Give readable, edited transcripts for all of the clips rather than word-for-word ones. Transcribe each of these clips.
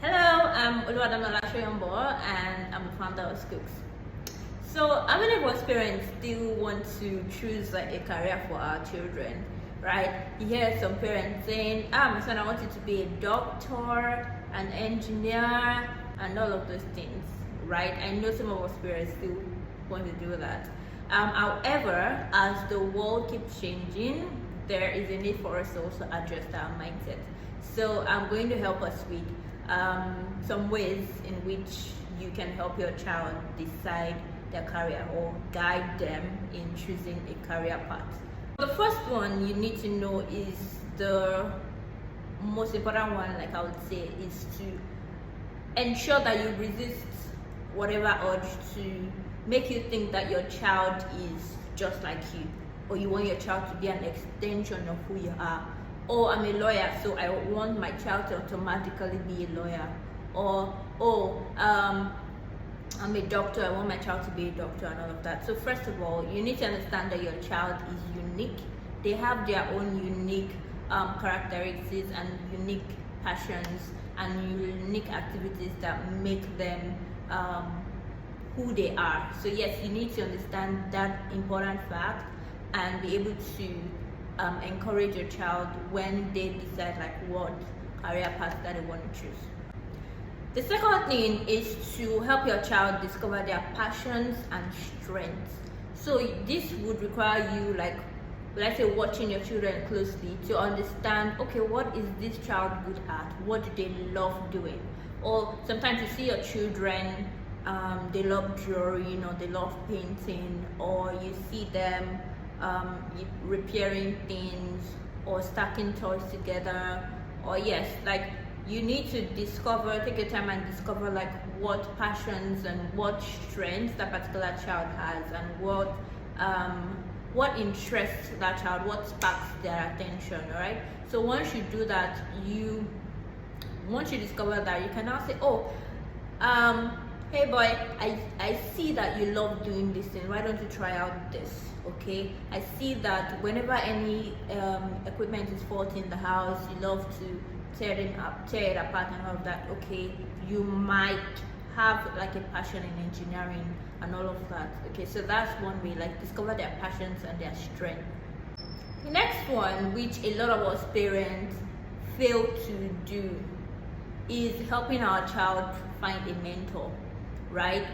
Hello, I'm Oluwadamala Shoyombo and I'm the founder of Skooqs. So how many of us parents still want to choose like a career for our children, right? You hear some parents saying, my son, I want you to be a doctor, an engineer, and all of those things, right? I know some of us parents still want to do that. However, as the world keeps changing, there is a need for us to also adjust our mindset. So I'm going to help us with some ways in which you can help your child decide their career or guide them in choosing a career path. The first one you need to know is the most important one, like I would say, is to ensure that you resist whatever urge to make you think that your child is just like you, or you want your child to be an extension of who you are. Oh, I'm a lawyer, so I want my child to automatically be a lawyer. Or, I'm a doctor, I want my child to be a doctor, and all of that. So first of all, you need to understand that your child is unique. They have their own unique characteristics and unique passions and unique activities that make them who they are. So yes, you need to understand that important fact and be able to encourage your child when they decide like what career path that they want to choose. The second thing is to help your child discover their passions and strengths. So this would require you, like, let's say, watching your children closely to understand, okay, what is this child good at? What do they love doing? Or sometimes you see your children, they love drawing or they love painting, or you see them repairing things or stacking toys together. Or yes, like, you need to discover, take your time and discover like what passions and what strengths that particular child has, and what interests that child, what sparks their attention. All right, so once you do that, once you discover that, you can now say, hey boy, I see that you love doing this thing, why don't you try out this? Okay, I see that whenever any equipment is faulty in the house, you love to tear it apart and all of that. Okay, you might have like a passion in engineering and all of that. Okay, so that's one way, like, discover their passions and their strength. The next one, which a lot of us parents fail to do, is helping our child find a mentor, right?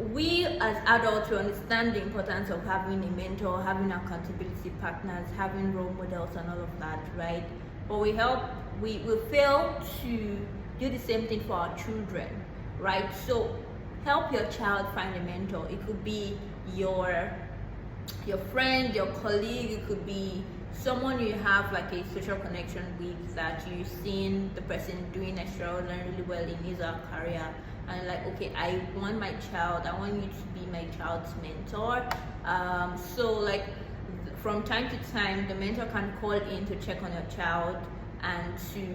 We as adults, we understand the importance of having a mentor, having accountability partners, having role models and all of that, right? But we fail to do the same thing for our children, right? So help your child find a mentor. It could be your friend, your colleague, it could be someone you have like a social connection with, that you've seen the person doing extraordinarily well in his or her career, and like, okay, I want you to be my child's mentor. So like, from time to time, the mentor can call in to check on your child and to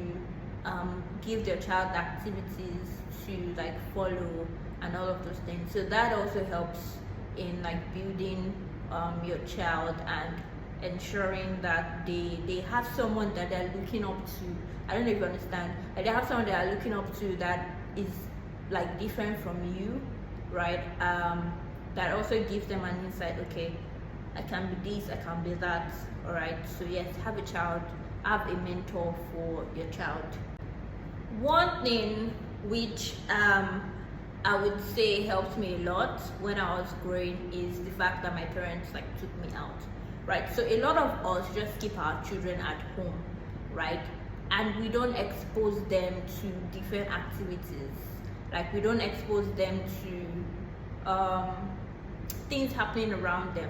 give their child activities to like follow and all of those things. So that also helps in like building your child and ensuring that they have someone that they're looking up to. I don't know if you understand. Like, they have someone they are looking up to that is like different from you, right? That also gives them an insight. Okay, I can be this, I can be that. All right. So yes, have a mentor for your child. One thing which I would say helped me a lot when I was growing is the fact that my parents like took me out, right? So a lot of us just keep our children at home, right? And we don't expose them to different activities. Like, we don't expose them to things happening around them.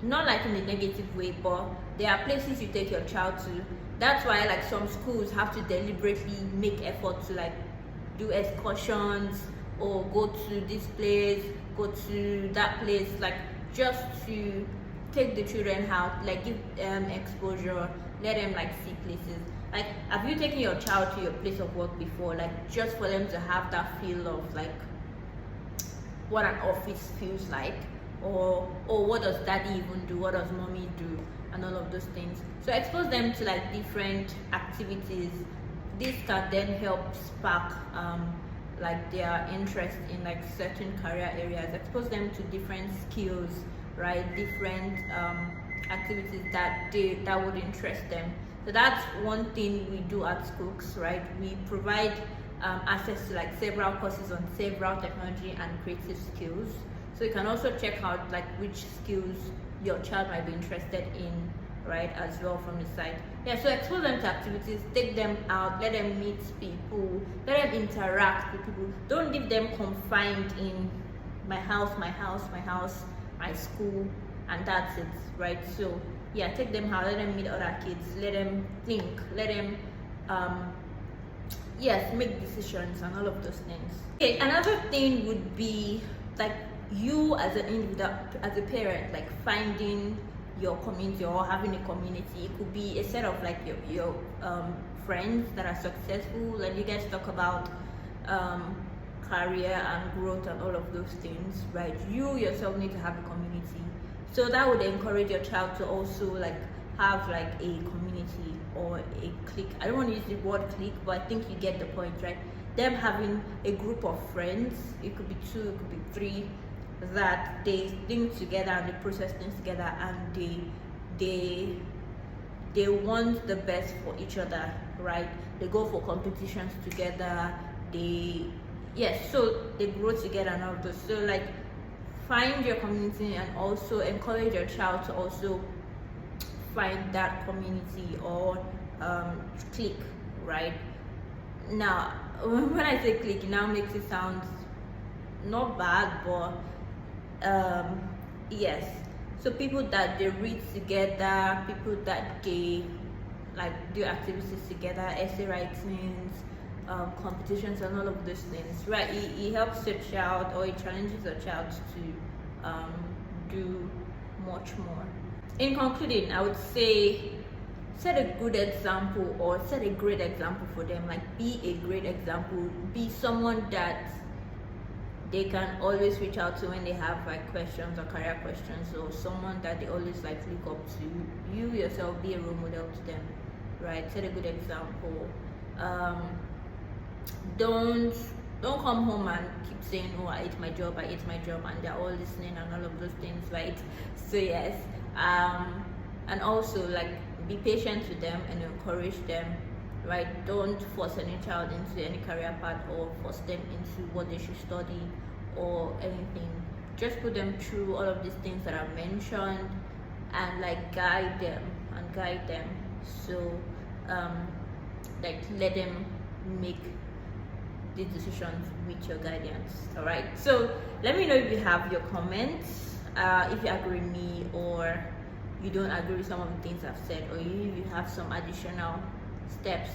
Not like in a negative way, but there are places you take your child to. That's why like some schools have to deliberately make effort to like do excursions or go to this place, go to that place, like just to take the children out, like give them exposure, let them like see places. Like, have you taken your child to your place of work before, like just for them to have that feel of like what an office feels like, or what does daddy even do, what does mommy do, and all of those things. So expose them to like different activities, this can then help spark like their interest in like certain career areas, expose them to different skills, right? Different activities that would interest them. So that's one thing we do at Skooqs, right? We provide access to like several courses on several technology and creative skills. So you can also check out like which skills your child might be interested in, right, as well from the site. Yeah, so expose them to activities, take them out, let them meet people, let them interact with people. Don't leave them confined in my house, my school, and that's it, right? So yeah, take them out, let them meet other kids, let them think, let them yes, make decisions and all of those things. Okay, another thing would be like you as an individual, as a parent, like finding your community or having a community. It could be a set of like your friends that are successful, and you guys talk about career and growth and all of those things, right? You yourself need to have a community, so that would encourage your child to also like have like a community or a clique. I don't want to use the word clique, but I think you get the point, right? Them having a group of friends, it could be 2, it could be 3, that they think together and they process things together, and they want the best for each other, right? They go for competitions together, so they grow together and all of those. So like find your community and also encourage your child to also find that community or clique, right? Now when I say clique, it now makes it sound not bad, but yes, so people that they read together, people that they like do activities together, essay writings, competitions and all of those things, right? It helps your child, or it challenges your child to do much more. In concluding, I would say set a good example or set a great example for them. Like be a great example, be someone that they can always reach out to when they have like questions or career questions, or someone that they always like look up to. You yourself be a role model to them, right? Set a good example. Don't come home and keep saying, oh, I hate my job, and they're all listening and all of those things, right? So yes, and also like be patient with them and encourage them, right? Don't force any child into any career path or force them into what they should study or anything. Just put them through all of these things that are mentioned and like guide them. So like let them make these decisions with your guidance. All right, so let me know if you have your comments, if you agree with me or you don't agree with some of the things I've said, or if you have some additional steps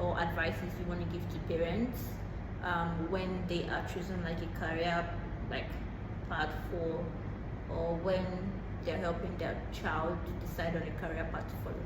or advices you want to give to parents when they are choosing like a career like path for, or when they're helping their child decide on a career path to follow.